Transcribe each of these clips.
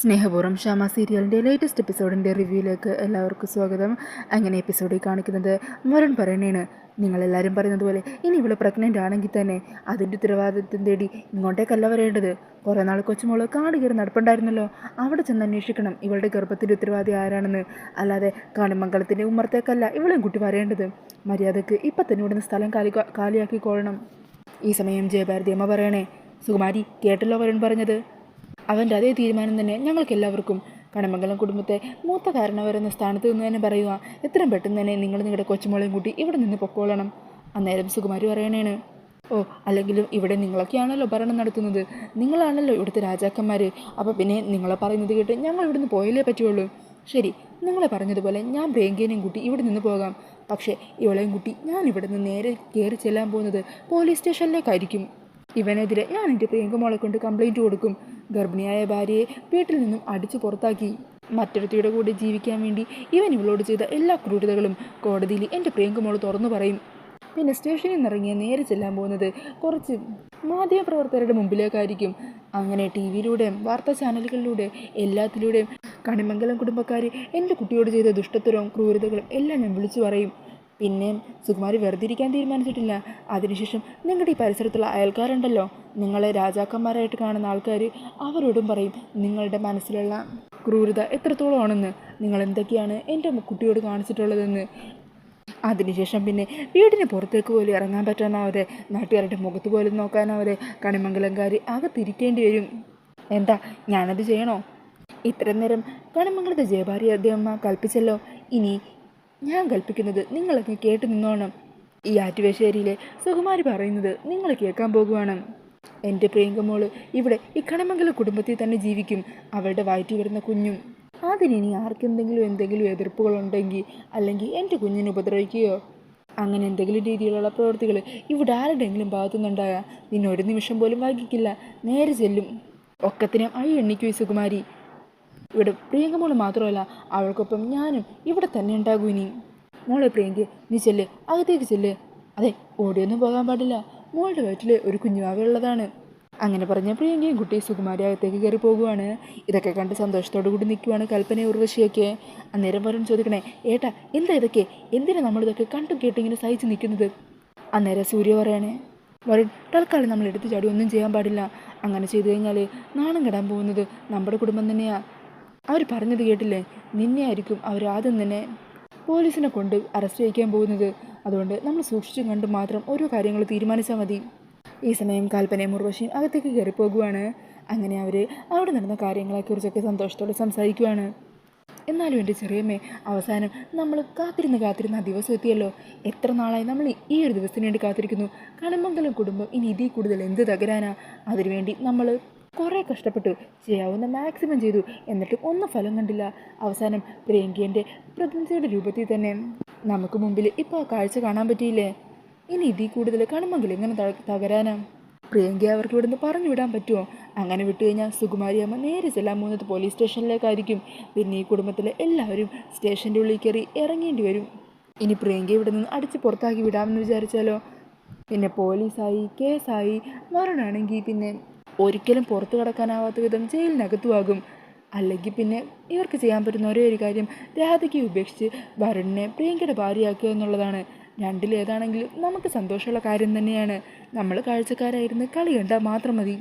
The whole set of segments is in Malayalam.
സ്നേഹപൂർവ്വം ഷാമ സീരിയലിൻ്റെ ലേറ്റസ്റ്റ് എപ്പിസോഡിൻ്റെ റിവ്യൂയിലേക്ക് എല്ലാവർക്കും സ്വാഗതം. അങ്ങനെ എപ്പിസോഡിൽ കാണിക്കുന്നത് വരുൺ പറയണേണ്, നിങ്ങളെല്ലാവരും പറയുന്നത് പോലെ ഇനി ഇവൾ പ്രഗ്നൻ്റ് ആണെങ്കിൽ തന്നെ അതിൻ്റെ ഉത്തരവാദിത്വം തേടി ഇങ്ങോട്ടേക്കല്ല വരേണ്ടത്. കുറേ നാൾ കൊച്ചുമോള് കാട് കയറി നടപ്പുണ്ടായിരുന്നല്ലോ, അവിടെ ചെന്ന് അന്വേഷിക്കണം ഇവളുടെ ഗർഭത്തിൻ്റെ ഉത്തരവാദി ആരാണെന്ന്. അല്ലാതെ കാണിമംഗലത്തിൻ്റെ ഉമ്മറത്തേക്കല്ല ഇവളെയും കുട്ടി വരേണ്ടത്. മര്യാദക്ക് ഇപ്പം തന്നെ ഇവിടുന്ന് സ്ഥലം കാലിയാക്കിക്കൊള്ളണം. ഈ സമയം ജയഭാരതി അമ്മ പറയണേ, സുകുമാരി കേട്ടല്ലോ വരുൺ പറഞ്ഞത്, അവൻ്റെ അതേ തീരുമാനം തന്നെ ഞങ്ങൾക്കെല്ലാവർക്കും. കണിമംഗലം കുടുംബത്തെ മൂത്ത കാരണവരെന്ന സ്ഥാനത്ത് നിന്ന് തന്നെ പറയുക, എത്രയും പെട്ടെന്ന് തന്നെ നിങ്ങൾ നിങ്ങളുടെ കൊച്ചുമോളെയും കൂട്ടി ഇവിടെ നിന്ന് പൊക്കോളണം. അന്നേരം സുകുമാരി പറയണേണ്, ഓ അല്ലെങ്കിലും ഇവിടെ നിങ്ങളൊക്കെയാണല്ലോ ഭരണം നടത്തുന്നത്, നിങ്ങളാണല്ലോ ഇവിടുത്തെ രാജാക്കന്മാർ. അപ്പോൾ പിന്നെ നിങ്ങളെ പറയുന്നത് കേട്ട് ഞങ്ങൾ ഇവിടുന്ന് പോയാലേ പറ്റുള്ളൂ. ശരി, നിങ്ങളെ പറഞ്ഞതുപോലെ ഞാൻ പ്രിയങ്കേനെയും കൂട്ടി ഇവിടെ നിന്ന് പോകാം. പക്ഷേ ഇവളെയും കൂട്ടി ഞാൻ ഇവിടെ നിന്ന് നേരെ കയറി ചെല്ലാൻ പോകുന്നത് പോലീസ് സ്റ്റേഷനിലേക്കായിരിക്കും. ഇവനെതിരെ ഞാൻ എൻ്റെ പ്രിയങ്കമോളെ കൊണ്ട് കംപ്ലൈൻറ്റ് കൊടുക്കും. ഗർഭിണിയായ ഭാര്യയെ വീട്ടിൽ നിന്നും അടിച്ചു പുറത്താക്കി മറ്റൊരുത്തിയുടെ കൂടെ ജീവിക്കാൻ വേണ്ടി ഇവൻ ഇവളോട് ചെയ്ത എല്ലാ ക്രൂരതകളും കോടതിയിൽ എൻ്റെ പ്രിയങ്കമോൾ തുറന്നു പറയും. പിന്നെ സ്റ്റേഷനിൽ നിന്നിറങ്ങിയ നേരെ ചെല്ലാൻ പോകുന്നത് കുറച്ച് മാധ്യമപ്രവർത്തകരുടെ മുമ്പിലേക്കായിരിക്കും. അങ്ങനെ ടി വിയിലൂടെയും വാർത്താ ചാനലുകളിലൂടെ എല്ലാത്തിലൂടെയും കണിമംഗലം കുടുംബക്കാർ എൻ്റെ കുട്ടിയോട് ചെയ്ത ദുഷ്ടത്തരവും ക്രൂരതകളും എല്ലാം ഞാൻ വിളിച്ചു പറയും. പിന്നെ സുകുമാരി വെറുതെ ഇരിക്കാൻ തീരുമാനിച്ചിട്ടില്ല. അതിനുശേഷം നിങ്ങളുടെ ഈ പരിസരത്തുള്ള അയൽക്കാരുണ്ടല്ലോ, നിങ്ങളെ രാജാക്കന്മാരായിട്ട് കാണുന്ന ആൾക്കാർ, അവരോടും പറയും നിങ്ങളുടെ മനസ്സിലുള്ള ക്രൂരത എത്രത്തോളമാണെന്ന്, നിങ്ങൾ എന്തൊക്കെയാണ് എൻ്റെ കുട്ടിയോട് കാണിച്ചിട്ടുള്ളതെന്ന്. അതിനുശേഷം പിന്നെ വീടിന് പുറത്തേക്ക് പോലും ഇറങ്ങാൻ പറ്റാനാവാതെ, നാട്ടുകാരുടെ മുഖത്ത് പോലും നോക്കാനാവാതെ കണിമംഗലംകാർ അകത്തിരിക്കേണ്ടി വരും. എന്താ ഞാനത് ചെയ്യണോ? ഇത്രയും നേരം കണിമംഗലത്തെ ജയഭാരതി അമ്മ കൽപ്പിച്ചല്ലോ, ഇനി ഞാൻ കൽപ്പിക്കുന്നത് നിങ്ങളൊക്കെ കേട്ട് നിന്നോണം. ഈ ആറ്റുവേശ്ശേരിയിലെ സുകുമാരി പറയുന്നത് നിങ്ങൾ കേൾക്കാൻ പോകുവാണ്. എൻ്റെ പ്രിയങ്കമോള് ഇവിടെ ഈ കണിമംഗലം കുടുംബത്തിൽ തന്നെ ജീവിക്കും. അവളുടെ വയറ്റിൽ വരുന്ന കുഞ്ഞും. അതിനി എന്തെങ്കിലും എതിർപ്പുകളുണ്ടെങ്കിൽ, അല്ലെങ്കിൽ എൻ്റെ കുഞ്ഞിനെ ഉപദ്രവിക്കുകയോ അങ്ങനെ എന്തെങ്കിലും രീതിയിലുള്ള പ്രവൃത്തികൾ ഇവിടെ ആരുടെയെങ്കിലും ഭാഗത്തുനിന്നുണ്ടായാൽ പിന്നെ ഒരു നിമിഷം പോലും വൈകിക്കില്ല, നേരെ ചെല്ലും. ഒക്കത്തിനും എണ്ണിക്കൂ സുകുമാരി. ഇവിടെ പ്രിയങ്കമോള് മാത്രമല്ല, അവൾക്കൊപ്പം ഞാനും ഇവിടെ തന്നെ ഉണ്ടാകും. ഇനി മോളെ പ്രിയങ്ക, നീ ചെല്ല്, അകത്തേക്ക് ചെല്ല്. അതെ, ഓടിയൊന്നും പോകാൻ പാടില്ല, മോളുടെ വയറ്റിൽ ഒരു കുഞ്ഞുവാവുള്ളതാണ്. അങ്ങനെ പറഞ്ഞ പ്രിയങ്കയും കുട്ടി സുകുമാരി അകത്തേക്ക് കയറി പോകുവാണ്. ഇതൊക്കെ കണ്ട് സന്തോഷത്തോടു കൂടി നിൽക്കുവാണ് കൽപ്പനയും ഉർവശിയൊക്കെ. അന്നേരം വരും ചോദിക്കണേ, ഏട്ടാ എന്താ ഇതൊക്കെ, എന്തിനാണ് നമ്മളിതൊക്കെ കണ്ടും കേട്ടിങ്ങനെ സഹിച്ച് നിൽക്കുന്നത്? അന്നേരം സൂര്യ പറയണേ, വരും തൽക്കാലം നമ്മൾ എടുത്തു ചാടി ഒന്നും ചെയ്യാൻ പാടില്ല. അങ്ങനെ ചെയ്തു കഴിഞ്ഞാൽ നാണം കെടാൻ പോകുന്നത് നമ്മുടെ കുടുംബം തന്നെയാണ്. അവർ പറഞ്ഞത് കേട്ടില്ലേ, നിന്നെ ആയിരിക്കും അവർ ആദ്യം തന്നെ പോലീസിനെ കൊണ്ട് അറസ്റ്റ് ചെയ്യിക്കാൻ പോകുന്നത്. അതുകൊണ്ട് നമ്മൾ സൂക്ഷിച്ചും കണ്ടും മാത്രം ഓരോ കാര്യങ്ങൾ തീരുമാനിച്ചാൽ മതി. ഈ സമയം കൽപ്പനയും ഉർവശിയും അകത്തേക്ക് കയറി പോകുവാണ്. അങ്ങനെ അവർ അവിടെ നടന്ന കാര്യങ്ങളെക്കുറിച്ചൊക്കെ സന്തോഷത്തോടെ സംസാരിക്കുവാണ്. എന്നാലും എൻ്റെ ചെറിയമ്മേ, അവസാനം നമ്മൾ കാത്തിരുന്ന ആ ദിവസം എത്തിയല്ലോ. എത്ര നാളായി നമ്മൾ ഈ ഒരു ദിവസത്തിന് വേണ്ടി കാത്തിരിക്കുന്നു. കണിമംഗലം കുടുംബം ഇനി ഇതിൽ കൂടുതൽ എന്ത് തകരാനാ? അതിനുവേണ്ടി നമ്മൾ കുറേ കഷ്ടപ്പെട്ടു, ചെയ്യാവുന്ന മാക്സിമം ചെയ്തു, എന്നിട്ടും ഒന്നും ഫലം കണ്ടില്ല. അവസാനം പ്രിയങ്കേൻ്റെ പ്രഗ്നൻസിയുടെ രൂപത്തിൽ തന്നെ നമുക്ക് മുമ്പിൽ ഇപ്പോൾ ആ കാഴ്ച കാണാൻ പറ്റിയില്ലേ? ഇനി ഇതിൽ കൂടുതൽ കണിമംഗലം എങ്ങനെ തകരാനാ? പ്രിയങ്ക അവർക്ക് ഇവിടുന്ന് പറഞ്ഞു വിടാൻ പറ്റുമോ? അങ്ങനെ വിട്ടു കഴിഞ്ഞാൽ സുകുമാരി അമ്മ നേരെ ചെല്ലാൻ പോകുന്നത് പോലീസ് സ്റ്റേഷനിലേക്കായിരിക്കും. പിന്നെ ഈ കുടുംബത്തിലെ എല്ലാവരും സ്റ്റേഷൻ്റെ ഉള്ളിൽ കയറി ഇറങ്ങേണ്ടി വരും. ഇനി പ്രിയങ്ക ഇവിടെ നിന്ന് അടിച്ച് പുറത്താക്കി വിടാമെന്ന് വിചാരിച്ചാലോ? പിന്നെ പോലീസായി, കേസായി, മരണമാണെങ്കിൽ പിന്നെ ഒരിക്കലും പുറത്തു കടക്കാനാവാത്ത വിധം ജയിലിനകത്തുമാകും. അല്ലെങ്കിൽ പിന്നെ ഇവർക്ക് ചെയ്യാൻ പറ്റുന്ന ഒരേ ഒരു കാര്യം രാധയ്ക്ക് ഉപേക്ഷിച്ച് വരുണിനെ പ്രിയങ്കയുടെ ഭാര്യയാക്കുക എന്നുള്ളതാണ്. രണ്ടിലേതാണെങ്കിലും നമുക്ക് സന്തോഷമുള്ള കാര്യം തന്നെയാണ്. നമ്മൾ കാഴ്ചക്കാരായിരുന്ന് കളി കണ്ടാൽ മാത്രം മതി.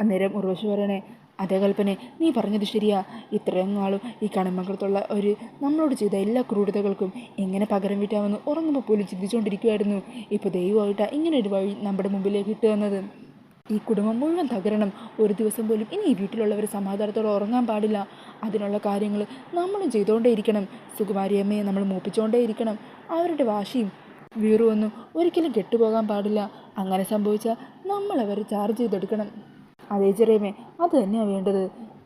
അന്നേരം ഉർവശി പറയണേ, അതേ കൽപ്പനെ, നീ പറഞ്ഞത് ശരിയാ. ഇത്രയും നാളും ഈ കണിമംഗലത്തുള്ള ഒരു നമ്മളോട് ചെയ്ത എല്ലാ ക്രൂരതകൾക്കും എങ്ങനെ പകരം വീട്ടാമെന്ന് ഉറങ്ങുമ്പോൾ പോലും ചിന്തിച്ചുകൊണ്ടിരിക്കുമായിരുന്നു. ഇപ്പോൾ ദൈവമായിട്ടാണ് ഇങ്ങനെ ഒരു വഴി നമ്മുടെ മുമ്പിലേക്ക് ഇട്ട് വന്നത്. ഈ കുടുംബം മുഴുവൻ തകരണം. ഒരു ദിവസം പോലും ഇനി ഈ വീട്ടിലുള്ളവർ സമാധാനത്തോടെ ഉറങ്ങാൻ പാടില്ല. അതിനുള്ള കാര്യങ്ങൾ നമ്മളും ചെയ്തുകൊണ്ടേയിരിക്കണം. സുകുമാരിയമ്മയെ നമ്മൾ മൂപ്പിച്ചുകൊണ്ടേയിരിക്കണം. അവരുടെ വാശിയും വീറുമൊന്നും ഒരിക്കലും കെട്ടുപോകാൻ പാടില്ല. അങ്ങനെ സംഭവിച്ചാൽ നമ്മളവരെ ചാർജ് ചെയ്തെടുക്കണം. അതേ ചെറിയമ്മേ, അത് തന്നെയാണ് വേണ്ടത്.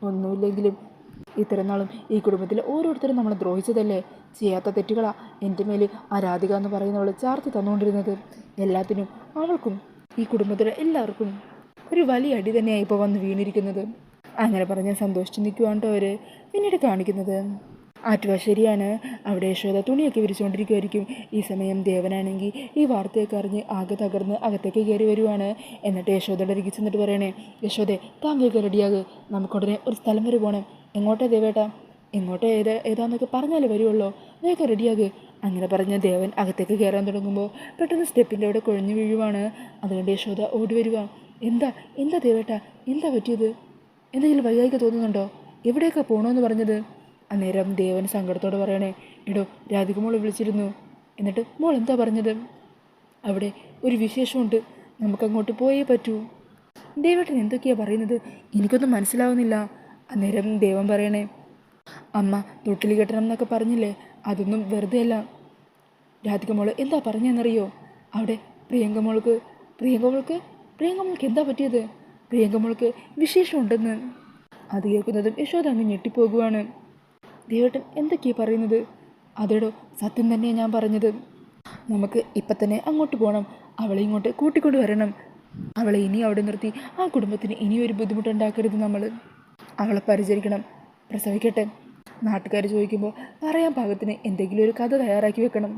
ഒന്നുമില്ലെങ്കിലും ഇത്രയും നാളും ഈ കുടുംബത്തിൽ ഓരോരുത്തരും നമ്മളെ ദ്രോഹിച്ചതല്ലേ? ചെയ്യാത്ത തെറ്റുകളാ എൻ്റെ മേൽ ആ രാധിക എന്ന് പറയുന്നവൾ ചാർത്തി തന്നുകൊണ്ടിരുന്നത്. എല്ലാത്തിനും അവൾക്കും ഈ കുടുംബത്തിലെ എല്ലാവർക്കും ഒരു വലിയ അടി തന്നെയാണ് ഇപ്പോൾ വന്ന് വീണിരിക്കുന്നത്. അങ്ങനെ പറഞ്ഞാൽ സന്തോഷിച്ച് നിൽക്കുവാണ്ടോ അവർ. പിന്നീട് കാണിക്കുന്നത് ആറ്റുവാശ്ശേരിയാണ്. അവിടെ യശോദ തുണിയൊക്കെ വിരിച്ചുകൊണ്ടിരിക്കുമായിരിക്കും. ഈ സമയം ദേവനാണെങ്കിൽ ഈ വാർത്തയൊക്കെ അറിഞ്ഞ് ആകെ തകർന്ന് അകത്തേക്ക് കയറി വരുവാണ്. എന്നിട്ട് യശോദയുടെ അരികിൽ ചെന്നിട്ട് പറയണേ, യശോദേ താൻ വേഗം റെഡിയാകുക, നമുക്കുടനെ ഒരു സ്ഥലം വരെ പോകണം. എങ്ങോട്ടാ ദേവേട്ടാ? എങ്ങോട്ടാ ഏതാന്നൊക്കെ പറഞ്ഞാലേ വരുമല്ലോ, വേഗം റെഡിയാകുക. അങ്ങനെ പറഞ്ഞ് ദേവൻ അകത്തേക്ക് കയറാൻ തുടങ്ങുമ്പോൾ പെട്ടെന്ന് സ്റ്റെപ്പിൻ്റെ അവിടെ കുഴഞ്ഞു വീഴുവാണ്. അതുകൊണ്ട് യശോദ ഓടി വരുക. എന്താ എന്താ ദേവേട്ടാ, എന്താ പറ്റിയത്? എന്തെങ്കിലും വൈകാരിക തോന്നുന്നുണ്ടോ? എവിടെയൊക്കെ പോകണമെന്ന് പറഞ്ഞത്? അന്നേരം ദേവൻ സങ്കടത്തോടെ പറയണേ, എടോ രാധിക മോളെ വിളിച്ചിരുന്നു. എന്നിട്ട് മോൾ എന്താ പറഞ്ഞത്? അവിടെ ഒരു വിശേഷമുണ്ട്, നമുക്കങ്ങോട്ട് പോയേ പറ്റൂ. ദേവേട്ടൻ എന്തൊക്കെയാണ് പറയുന്നത്? എനിക്കൊന്നും മനസ്സിലാവുന്നില്ല. അന്നേരം ദേവൻ പറയണേ, അമ്മ തൊട്ടിൽ കെട്ടണം എന്നൊക്കെ പറഞ്ഞില്ലേ, അതൊന്നും വെറുതെ അല്ല. രാധിക മോള് എന്താ പറഞ്ഞതെന്നറിയോ? അവിടെ പ്രിയങ്കമോൾക്ക് എന്താ പറ്റിയത്? പ്രിയങ്കമോൾക്ക് വിശേഷമുണ്ടെന്ന്. അത് കേൾക്കുന്നതും യശോദ അങ്ങ് ഞെട്ടിപ്പോകുവാണ്. ദേവേട്ടൻ എന്തൊക്കെയാണ് പറയുന്നത്? അതേടോ സത്യം തന്നെയാണ് ഞാൻ പറഞ്ഞത്. നമുക്ക് ഇപ്പം തന്നെ അങ്ങോട്ട് പോകണം, അവളെ ഇങ്ങോട്ട് കൂട്ടിക്കൊണ്ട് വരണം. അവളെ ഇനി അവിടെ നിർത്തി ആ കുടുംബത്തിന് ഇനിയൊരു ബുദ്ധിമുട്ടുണ്ടാക്കരുത്. നമ്മൾ അവളെ പരിചരിക്കണം, പ്രസവിക്കട്ടെ. നാട്ടുകാർ ചോദിക്കുമ്പോൾ പറയാൻ പാകത്തിന് എന്തെങ്കിലും ഒരു കഥ തയ്യാറാക്കി വെക്കണം.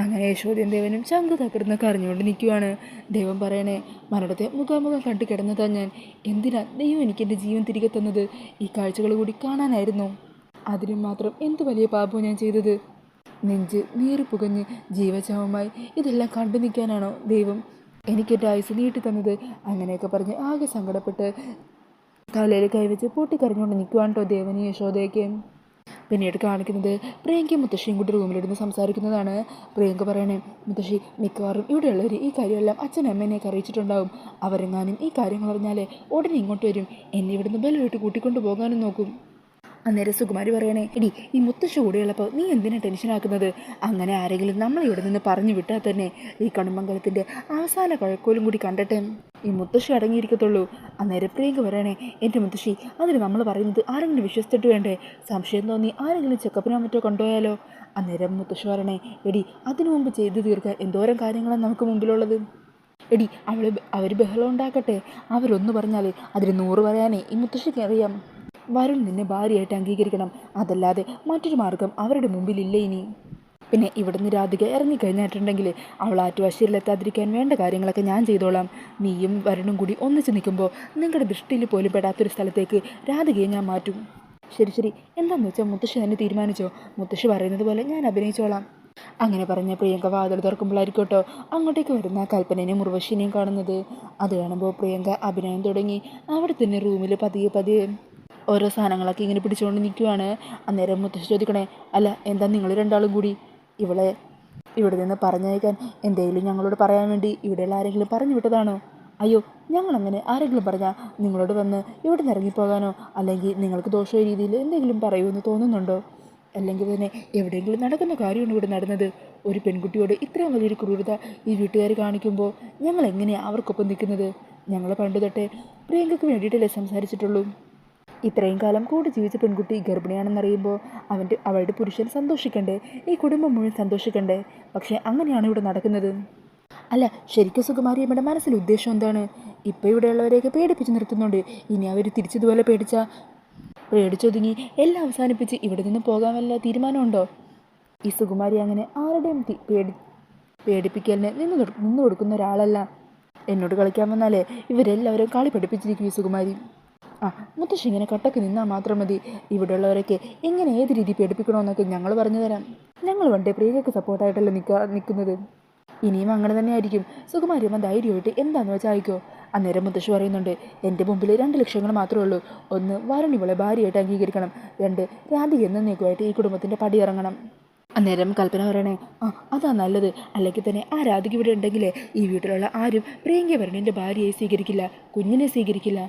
അങ്ങനെ യശോദയും ദേവനും ചങ്ക് തകർന്ന് കരഞ്ഞുകൊണ്ട് നിൽക്കുവാണ്. ദൈവം പറയണേ, മരണത്തെ മുഖാമുഖം കണ്ടു കിടന്നതാ ഞാൻ. എന്തിനാ ദൈവം എനിക്ക് എൻ്റെ ജീവൻ തിരികെ തന്നത്? ഈ കാഴ്ചകൾ കൂടി കാണാനായിരുന്നു. അതിനും മാത്രം എന്ത് വലിയ പാപവും ഞാൻ ചെയ്തത്? നെഞ്ച് നീറി പുകഞ്ഞ് ജീവചവമായി ഇതെല്ലാം കണ്ടു നിൽക്കാനാണോ ദൈവം എനിക്കെൻ്റെ ആയുസ് നീട്ടി തന്നത്? അങ്ങനെയൊക്കെ പറഞ്ഞ് ആകെ സങ്കടപ്പെട്ട് തലയിൽ കൈവച്ച് പൊട്ടിക്കരഞ്ഞുകൊണ്ട് നിൽക്കുവാണ് കേട്ടോ ദേവനും യശോദയൊക്കെ. പിന്നീട് കാണിക്കുന്നത് പ്രിയങ്കയും മുത്തശ്ശിയും കൂടി റൂമിലിരുന്ന് സംസാരിക്കുന്നതാണ്. പ്രിയങ്ക പറയണേ, മുത്തശ്ശി മിക്കവാറും ഇവിടെയുള്ളവർ ഈ കാര്യമെല്ലാം അച്ഛനും അമ്മേനെയൊക്കെ അറിയിച്ചിട്ടുണ്ടാവും. അവരെങ്ങാനും ഈ കാര്യങ്ങൾ അറിഞ്ഞാലേ ഉടനെ ഇങ്ങോട്ട് വരും, എന്നെ ഇവിടുന്ന് ബലമായിട്ട് കൂട്ടിക്കൊണ്ടു പോകാനും നോക്കും. അന്നേരം സുകുമാരി പറയണേ, എടി ഈ മുത്തശ്ശി കൂടെയുള്ളപ്പോൾ നീ എന്തിനാ ടെൻഷനാക്കുന്നത്? അങ്ങനെ ആരെങ്കിലും നമ്മളിവിടെ നിന്ന് പറഞ്ഞു വിട്ടാൽ തന്നെ ഈ കണിമംഗലത്തിൻ്റെ അവസാന കഴക്കോലും കൂടി കണ്ടിട്ടേ ഈ മുത്തശ്ശി അടങ്ങിയിരിക്കത്തുള്ളൂ. അന്നേരം പ്രിയങ്ക പറയണേ, എൻ്റെ മുത്തശ്ശി അതിന് നമ്മൾ പറയുന്നത് ആരെങ്കിലും വിശ്വസിച്ചിട്ട് വേണ്ടേ? സംശയം തോന്നി ആരെങ്കിലും ചെക്കപ്പിനോ മറ്റോ കൊണ്ടുപോയാലോ? അന്നേരം മുത്തശ്ശി പറയണേ, എടി അതിനു മുമ്പ് ചെയ്തു തീർക്കാൻ എന്തോരം കാര്യങ്ങളാണ് നമുക്ക് മുമ്പിലുള്ളത്. എടി അവർ ബഹളം ഉണ്ടാക്കട്ടെ, അവരൊന്ന് പറഞ്ഞാൽ അതിന് 100 പറയാനേ ഈ മുത്തശ്ശിക്ക് അറിയാം. വരുൺ നിന്നെ ഭാര്യയായിട്ട് അംഗീകരിക്കണം, അതല്ലാതെ മറ്റൊരു മാർഗം അവരുടെ മുമ്പിലില്ല ഇനി. പിന്നെ ഇവിടുന്ന് രാധിക ഇറങ്ങിക്കഴിഞ്ഞിട്ടുണ്ടെങ്കിൽ അവൾ ആറ്റുവാശ്ശേരിയിലെത്താതിരിക്കാൻ വേണ്ട കാര്യങ്ങളൊക്കെ ഞാൻ ചെയ്തോളാം. നീയും വരുണും കൂടി ഒന്നിച്ച് നിൽക്കുമ്പോൾ നിങ്ങളുടെ ദൃഷ്ടിയിൽ പോലും പെടാത്തൊരു സ്ഥലത്തേക്ക് രാധികയെ ഞാൻ മാറ്റും. ശരി, എന്താണെന്ന് വെച്ചാൽ മുത്തശ്ശി തന്നെ തീരുമാനിച്ചോ. മുത്തശ്ശി പറയുന്നത് പോലെ ഞാൻ അഭിനയിച്ചോളാം. അങ്ങനെ പറഞ്ഞ പ്രിയങ്ക വാതിൽ തുറക്കുമ്പോഴായിരിക്കും കേട്ടോ അങ്ങോട്ടേക്ക് വരുന്ന കൽപ്പനേനെയും മുർവശിനെയും കാണുന്നത്. അത് കാണുമ്പോൾ പ്രിയങ്ക അഭിനയം തുടങ്ങി അവിടെ തന്നെ റൂമിൽ പതിയെ ഓരോ സാധനങ്ങളൊക്കെ ഇങ്ങനെ പിടിച്ചുകൊണ്ട് നിൽക്കുവാണ്. അന്നേരം മുത്തശ്ശി ചോദിക്കണേ, അല്ല എന്താ നിങ്ങൾ രണ്ടാളും കൂടി ഇവളെ ഇവിടെ നിന്ന് പറഞ്ഞയക്കാൻ എന്തെങ്കിലും ഞങ്ങളോട് പറയാൻ വേണ്ടി ഇവിടെയുള്ള ആരെങ്കിലും പറഞ്ഞു വിട്ടതാണോ? അയ്യോ, ഞങ്ങളങ്ങനെ ആരെങ്കിലും പറഞ്ഞാൽ നിങ്ങളോട് വന്ന് ഇവിടെ നിന്ന് ഇറങ്ങിപ്പോകാനോ അല്ലെങ്കിൽ നിങ്ങൾക്ക് ദോഷമായ രീതിയിൽ എന്തെങ്കിലും പറയുമെന്ന് തോന്നുന്നുണ്ടോ? അല്ലെങ്കിൽ തന്നെ എവിടെയെങ്കിലും നടക്കുന്ന കാര്യമാണ് ഇവിടെ നടന്നത്. ഒരു പെൺകുട്ടിയോട് ഇത്രയും വലിയൊരു ക്രൂരത ഈ വീട്ടുകാർ കാണിക്കുമ്പോൾ ഞങ്ങൾ എങ്ങനെയാണ് അവർക്കൊപ്പം നിൽക്കുന്നത്? ഞങ്ങൾ പണ്ട് തൊട്ടേ പ്രിയങ്കയ്ക്ക് വേണ്ടിയിട്ടല്ലേ സംസാരിച്ചിട്ടുള്ളൂ. ഇത്രയും കാലം കൂടെ ജീവിച്ച പെൺകുട്ടി ഗർഭിണിയാണെന്നറിയുമ്പോൾ അവളുടെ പുരുഷൻ സന്തോഷിക്കണ്ടേ? ഈ കുടുംബം മുഴുവൻ സന്തോഷിക്കണ്ടേ? പക്ഷേ അങ്ങനെയാണ് ഇവിടെ നടക്കുന്നത്. അല്ല, ശരിക്കും സുകുമാരിയമ്മയുടെ മനസ്സിൽ ഉദ്ദേശം എന്താണ്? ഇപ്പോൾ ഇവിടെയുള്ളവരെയൊക്കെ പേടിപ്പിച്ച് നിർത്തുന്നുണ്ട്. ഇനി അവർ തിരിച്ചതുപോലെ പേടിച്ചൊതുങ്ങി എല്ലാം അവസാനിപ്പിച്ച് ഇവിടെ നിന്ന് പോകാൻ വല്ല തീരുമാനമുണ്ടോ? ഈ സുകുമാരി അങ്ങനെ ആരുടെയും പേടിപ്പിക്കലിന് നിന്ന് കൊടുക്കുന്ന ഒരാളല്ല. എന്നോട് കളിക്കാൻ വന്നാലേ ഇവരെല്ലാവരും കളി പഠിപ്പിച്ചിരിക്കും ഈ സുകുമാരി. മുത്തശ്ശി ഇങ്ങനെ കട്ടക്ക് നിന്നാൽ മാത്രം മതി. ഇവിടെയുള്ളവരൊക്കെ എങ്ങനെ ഏത് രീതി പേടിപ്പിക്കണമെന്നൊക്കെ ഞങ്ങൾ പറഞ്ഞു തരാം. ഞങ്ങൾ പണ്ടേ പ്രിയങ്കയ്ക്ക് സപ്പോർട്ടായിട്ടല്ലേ നിൽക്കുന്നത്. ഇനിയും അങ്ങനെ തന്നെ ആയിരിക്കും. സുകുമാരിയമ്മ ധൈര്യമായിട്ട് എന്താണെന്ന് വെച്ചാൽ അയക്കോ. അന്നേരം മുത്തശ്ശി പറയുന്നുണ്ട്, എൻ്റെ മുമ്പിൽ 2 ലക്ഷ്യങ്ങൾ മാത്രമേ ഉള്ളൂ. 1, വരുൺ ഇവളെ ഭാര്യയായിട്ട് അംഗീകരിക്കണം. 2, രാധിക എന്നേക്കുമായിട്ട് ഈ കുടുംബത്തിൻ്റെ പടിയിറങ്ങണം. അന്നേരം കൽപ്പന പറയണേ, അതാ നല്ലത്. അല്ലെങ്കിൽ തന്നെ ആ രാധിക ഇവിടെ ഉണ്ടെങ്കിലേ ഈ വീട്ടിലുള്ള ആരും പ്രിയങ്ക വരുണിൻ്റെ ഭാര്യയെ സ്വീകരിക്കില്ല, കുഞ്ഞിനെ സ്വീകരിക്കില്ല.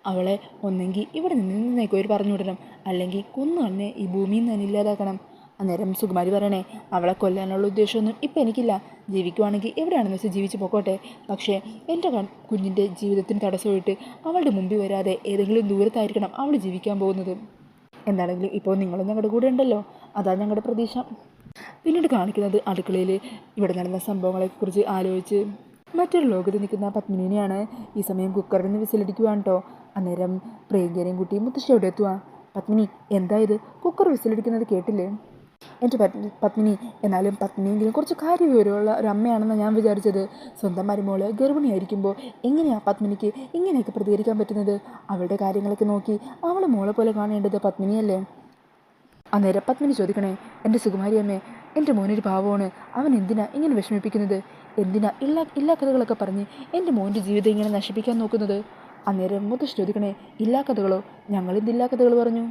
അവളെ ഒന്നെങ്കിൽ ഇവിടെ നിന്നേക്കോർ പറഞ്ഞു വിടണം, അല്ലെങ്കിൽ കൊന്നു തന്നെ ഈ ഭൂമിയിൽ നിന്ന് തന്നെ ഇല്ലാതാക്കണം. അന്നേരം സുകുമാരി പറയണേ, അവളെ കൊല്ലാനുള്ള ഉദ്ദേശമൊന്നും ഇപ്പം എനിക്കില്ല. ജീവിക്കുവാണെങ്കിൽ എവിടെയാണെന്ന് വെച്ചാൽ ജീവിച്ച് പോക്കോട്ടെ. പക്ഷേ എൻ്റെ കുഞ്ഞിൻ്റെ ജീവിതത്തിന് തടസ്സമായിട്ട് അവളുടെ മുമ്പിൽ വരാതെ ഏതെങ്കിലും ദൂരത്തായിരിക്കണം അവൾ ജീവിക്കാൻ പോകുന്നത്. എന്താണെങ്കിലും ഇപ്പോൾ നിങ്ങളും ഞങ്ങളുടെ കൂടെ ഉണ്ടല്ലോ, അതാ ഞങ്ങളുടെ പ്രതീക്ഷ. പിന്നീട് കാണിക്കുന്നത് അടുക്കളയിൽ ഇവിടെ നടന്ന സംഭവങ്ങളെക്കുറിച്ച് ആലോചിച്ച് മറ്റൊരു ലോകത്ത് നിൽക്കുന്ന പത്മിനിയാണ്. ഈ സമയം കുക്കറിൽ നിന്ന് വിസിലടിക്കുവാണ് കേട്ടോ. അന്നേരം പ്രിയങ്കേനെയും കുട്ടി മുത്തശ്ശി എവിടെ എത്തുക? പത്മിനി എന്താ ഇത്? കുക്കർ വിസിലടിക്കുന്നത് കേട്ടില്ലേ? എൻ്റെ പത്മിനി എന്നാലും പത്മിനിയെങ്കിലും കുറച്ച് കാര്യവിവരമുള്ള ഒരു അമ്മയാണെന്ന് ഞാൻ വിചാരിച്ചത്. സ്വന്തം മരുമോള് ഗർഭിണിയായിരിക്കുമ്പോൾ എങ്ങനെയാണ് പത്മിനിക്ക് ഇങ്ങനെയൊക്കെ പ്രതികരിക്കാൻ പറ്റുന്നത്? അവളുടെ കാര്യങ്ങളൊക്കെ നോക്കി അവൾ മോളെ പോലെ കാണേണ്ടത് പത്മിനിയല്ലേ? അന്നേരം പത്മിനി ചോദിക്കണേ, എൻ്റെ സുകുമാരി അമ്മേ, എൻ്റെ മോനൊരു പാവമാണ്, അവൻ എന്തിനാ ഇങ്ങനെ വിഷമിപ്പിക്കുന്നത്? എന്തിനാ ഇല്ലാ കഥകളൊക്കെ പറഞ്ഞ് എൻ്റെ മോൻ്റെ ജീവിതം ഇങ്ങനെ നശിപ്പിക്കാൻ നോക്കുന്നത്? അന്നേരം മുത്തശ്ശി ചോദിക്കണേ, ഇല്ലാ കഥകളോ? ഞങ്ങളെന്തില്ലാ കഥകൾ പറഞ്ഞു?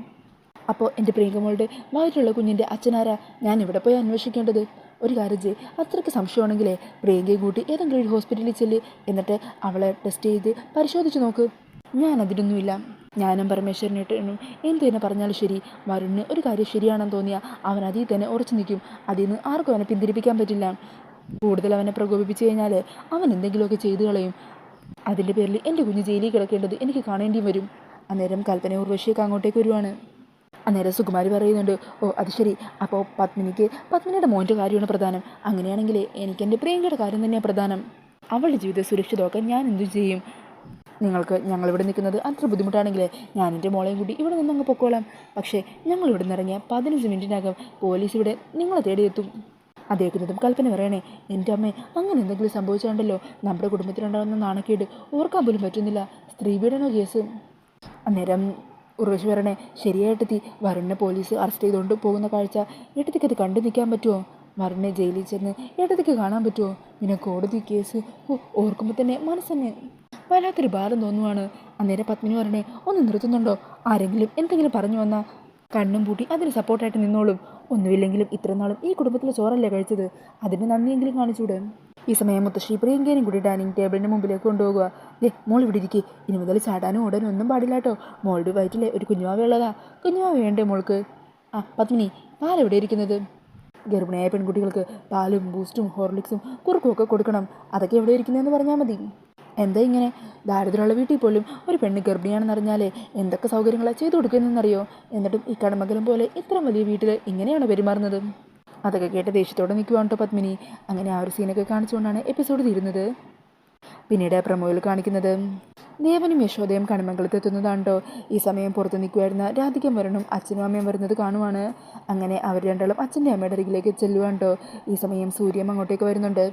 അപ്പോൾ എൻ്റെ പ്രിയങ്കമോളുടെ വയറ്റിലുള്ള കുഞ്ഞിൻ്റെ അച്ഛനാരാ? ഞാൻ ഇവിടെ പോയി അന്വേഷിക്കേണ്ടത്? ഒരു കാര്യം ചെയ്യ്, അത്രയ്ക്ക് സംശയമാണെങ്കിലേ പ്രിയങ്കയെ കൂട്ടി ഏതെങ്കിലും ഒരു ഹോസ്പിറ്റലിൽ ചെല്ല്, എന്നിട്ട് അവളെ ടെസ്റ്റ് ചെയ്ത് പരിശോധിച്ച് നോക്ക്. ഞാൻ അതിനൊന്നുമില്ല. ഞാനും പരമേശ്വരനേട്ടനും എന്ത് തന്നെ പറഞ്ഞാലും ശരി, വരുണിന് ഒരു കാര്യം ശരിയാണെന്ന് തോന്നിയാൽ അവൻ അതിൽ തന്നെ ഉറച്ചു നിൽക്കും. അതിൽ നിന്ന് ആർക്കും അവനെ പിന്തിരിപ്പിക്കാൻ പറ്റില്ല. കൂടുതൽ അവനെ പ്രകോപിപ്പിച്ചു കഴിഞ്ഞാൽ അവൻ എന്തെങ്കിലുമൊക്കെ ചെയ്തു കളയും. അതിൻ്റെ പേരിൽ എൻ്റെ കുഞ്ഞ് ജയിലിൽ കിടക്കേണ്ടത് എനിക്ക് കാണേണ്ടിയും വരും. അന്നേരം കൽപ്പന ഉർവശിയൊക്കെ അങ്ങോട്ടേക്ക് വരുവാണ്. അന്നേരം സുകുമാരി പറയുന്നുണ്ട്, ഓ അത് ശരി, അപ്പോൾ പത്മിനിയുടെ മോൻ്റെ കാര്യമാണ് പ്രധാനം. അങ്ങനെയാണെങ്കിൽ എനിക്ക് എൻ്റെ പ്രിയങ്കയുടെ കാര്യം തന്നെയാണ് പ്രധാനം. അവളുടെ ജീവിതം സുരക്ഷിതമാക്കാൻ ഞാൻ എന്തു ചെയ്യും? ഞങ്ങളിവിടെ നിൽക്കുന്നത് അത്ര ബുദ്ധിമുട്ടാണെങ്കിലേ ഞാൻ എൻ്റെ മോളെയും കൂടി ഇവിടെ നിന്നങ്ങ് പൊക്കോളാം. പക്ഷേ ഞങ്ങളിവിടെ നിന്ന് ഇറങ്ങിയ 15 മിനിറ്റിനകം പോലീസ് ഇവിടെ നിങ്ങളെ തേടിയെത്തും. അതേക്കുന്നതും കൽപ്പന പറയണേ, എൻ്റെ അമ്മേ, അങ്ങനെ എന്തെങ്കിലും സംഭവിച്ചാണ്ടല്ലോ നമ്മുടെ കുടുംബത്തിലുണ്ടാകുന്ന നാണക്കേട് ഓർക്കാൻ പോലും പറ്റുന്നില്ല. സ്ത്രീപീഡന കേസ്. അന്നേരം ഉർവശി പറയണേ, ശരിയായിട്ടെത്തി വരുണിനെ പോലീസ് അറസ്റ്റ് ചെയ്തുകൊണ്ട് പോകുന്ന കാഴ്ച ഏട്ടത്തിക്ക് അത് കണ്ടു നിൽക്കാൻ പറ്റുമോ? വരുണിനെ ജയിലിൽ ചെന്ന് ഏട്ടത്തിക്ക് കാണാൻ പറ്റുമോ? പിന്നെ കോടതി കേസ് ഓർക്കുമ്പോൾ തന്നെ മനസ്സന്നെ വല്ലാത്തൊരു ഭാരം തോന്നുവാണ്. അന്നേരം പത്മിനി പറഞ്ഞേ, ഒന്ന് നിർത്തുന്നുണ്ടോ? ആരെങ്കിലും എന്തെങ്കിലും പറഞ്ഞു വന്നാൽ കണ്ണും പൂട്ടി അതിന് സപ്പോർട്ടായിട്ട് നിന്നോളും. ഒന്നുമില്ലെങ്കിലും ഇത്ര നാളും ഈ കുടുംബത്തിലെ ചോറല്ലേ കഴിച്ചത്, അതിന് നന്ദിയെങ്കിലും കാണിച്ചൂടെ? ഈ സമയം മുത്തശ്ശി പ്രിയങ്കേനും കൂടി ഡൈനിങ് ടേബിളിൻ്റെ മുമ്പിലേക്ക് കൊണ്ടുപോകുക. മോൾ ഇവിടെ ഇരിക്കുക, ഇനി മുതൽ ചാടാനും ഓടാനും ഒന്നും പാടില്ല കേട്ടോ. മോളുടെ വയറ്റിലെ ഒരു കുഞ്ഞുമാവ ഉള്ളതാ. കുഞ്ഞുമാവ വേണ്ടേ മോൾക്ക്? പത്മിനി, പാലെവിടെ ഇരിക്കുന്നത്? ഗർഭിണിയായ പെൺകുട്ടികൾക്ക് പാലും ബൂസ്റ്റും ഹോർലിക്സും കുറുക്കും ഒക്കെ കൊടുക്കണം. അതൊക്കെ എവിടെ ഇരിക്കുന്നതെന്ന് പറഞ്ഞാൽ മതി. എന്താ ഇങ്ങനെ? ദാരിദ്ര്യമുള്ള വീട്ടിൽ പോലും ഒരു പെണ്ണ് ഗർഭിണിയാണെന്നറിഞ്ഞാലേ എന്തൊക്കെ സൗകര്യങ്ങളാണ് ചെയ്തു കൊടുക്കുന്നതെന്നറിയോ? എന്നിട്ടും ഈ കടമകലം പോലെ ഇത്ര വലിയ വീട്ടിൽ ഇങ്ങനെയാണ് പെരുമാറുന്നത്. അതൊക്കെ കേട്ട് ദേഷ്യത്തോടെ നിൽക്കുവാണ് കേട്ടോ പത്മിനി. അങ്ങനെ ആ ഒരു സീനൊക്കെ കാണിച്ചുകൊണ്ടാണ് എപ്പിസോഡ് തീരുന്നത്. പിന്നീട് പ്രമോയിൽ കാണിക്കുന്നത് ദേവനും യശോദയും കണിമംഗലത്ത് എത്തുന്നതാണ്ടോ. ഈ സമയം പുറത്ത് നിൽക്കുമായിരുന്ന രാധികം വരണം അച്ഛനും അമ്മയും വരുന്നത് കാണുവാണ്. അങ്ങനെ അവർ രണ്ടാളും അച്ഛൻ്റെ അമ്മയുടെ അരികിലേക്ക് ചെല്ലുവാണ്ടോ. ഈ സമയം സൂര്യം അങ്ങോട്ടേക്ക് വരുന്നുണ്ട്.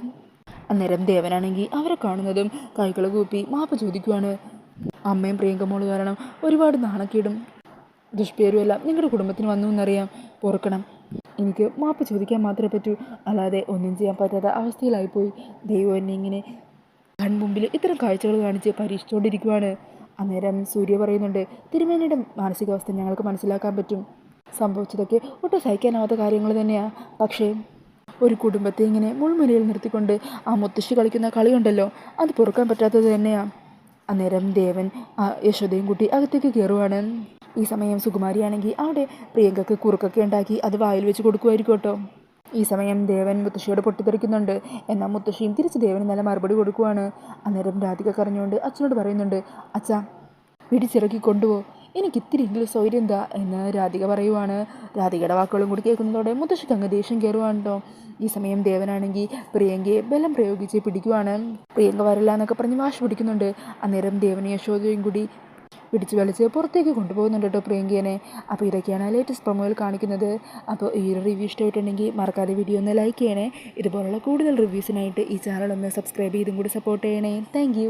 അന്നേരം ദേവനാണെങ്കിൽ അവരെ കാണുന്നതും കൈകൾ കൂപ്പി മാപ്പ് ചോദിക്കുവാണ്. അമ്മയും പ്രിയങ്കമോള് കാരണം ഒരുപാട് നാണക്കേടും ദുഷ്പേരുമെല്ലാം നിങ്ങളുടെ കുടുംബത്തിന് വന്നു എന്നറിയാം. പൊറുക്കണം. എനിക്ക് മാപ്പ് ചോദിക്കാൻ മാത്രമേ പറ്റൂ, അല്ലാതെ ഒന്നും ചെയ്യാൻ പറ്റാത്ത അവസ്ഥയിലായിപ്പോയി. ദൈവം എന്നെ ഇങ്ങനെ കൺമുമ്പിൽ ഇത്തരം കാഴ്ചകൾ കാണിച്ച് പരീക്ഷിച്ചുകൊണ്ടിരിക്കുവാണ്. അന്നേരം സൂര്യ പറയുന്നുണ്ട്, തിരുമേനിയുടെ മാനസികാവസ്ഥ ഞങ്ങൾക്ക് മനസ്സിലാക്കാൻ പറ്റും. സംഭവിച്ചതൊക്കെ ഒട്ടും സഹിക്കാനാവാത്ത കാര്യങ്ങൾ തന്നെയാണ്. പക്ഷേ ഒരു കുടുംബത്തെ ഇങ്ങനെ മുൾമുനയിൽ നിർത്തിക്കൊണ്ട് ആ മുത്തശ്ശി കളിക്കുന്ന കളിയുണ്ടല്ലോ, അത് പൊറുക്കാൻ പറ്റാത്തത് തന്നെയാണ്. അന്നേരം ദേവൻ യശോദയും കുട്ടി അകത്തേക്ക് കയറുവാണ്. ഈ സമയം സുകുമാരിയാണെങ്കിൽ അവിടെ പ്രിയങ്കക്ക് കുറുക്കൊക്കെ ഉണ്ടാക്കി അത് വായിൽ വെച്ച് കൊടുക്കുമായിരിക്കും കേട്ടോ. ഈ സമയം ദേവൻ മുത്തശ്ശിയോട് പൊട്ടിത്തെറിക്കുന്നുണ്ട്. എന്നാൽ മുത്തശ്ശിയും തിരിച്ച് ദേവന് നല്ല മറുപടി കൊടുക്കുവാണ്. അന്നേരം രാധിക കരഞ്ഞുകൊണ്ട് അച്ഛനോട് പറയുന്നുണ്ട്, അച്ഛാ പിടിച്ചിറക്കി കൊണ്ടുപോ, എനിക്ക് ഇത്തിരിയെങ്കിലും സൗകര്യം എന്താ എന്ന് രാധിക പറയുവാണ്. രാധികയുടെ വാക്കുകളും കൂടി കേൾക്കുന്നതോടെ മുത്തശ്ശിക്ക് അങ്ങ് ദേഷ്യം കയറുവാണല്ലോ. ഈ സമയം ദേവനാണെങ്കിൽ പ്രിയങ്കയെ ബലം പ്രയോഗിച്ച് പിടിക്കുവാണ്. പ്രിയങ്ക വരില്ല എന്നൊക്കെ പറഞ്ഞ് വാശി പിടിക്കുന്നുണ്ട്. അന്നേരം ദേവനും യശോദയും കൂടി പിടിച്ച് വലിച്ച് പുറത്തേക്ക് കൊണ്ടുപോകുന്നുണ്ട് കേട്ടോ പ്രിയങ്കേനെ. അപ്പോൾ ഇതൊക്കെയാണ് ലേറ്റസ്റ്റ് പ്രൊമോയിൽ കാണിക്കുന്നത്. അപ്പോൾ ഈ ഒരു റിവ്യൂ ഇഷ്ടമായിട്ടുണ്ടെങ്കിൽ മറക്കാതെ വീഡിയോ ഒന്ന് ലൈക്ക് ചെയ്യണേ. ഇതുപോലുള്ള കൂടുതൽ റിവ്യൂസിനായിട്ട് ഈ ചാനൽ ഒന്ന് സബ്സ്ക്രൈബ് ചെയ്തും കൂടി സപ്പോർട്ട് ചെയ്യണേ. താങ്ക്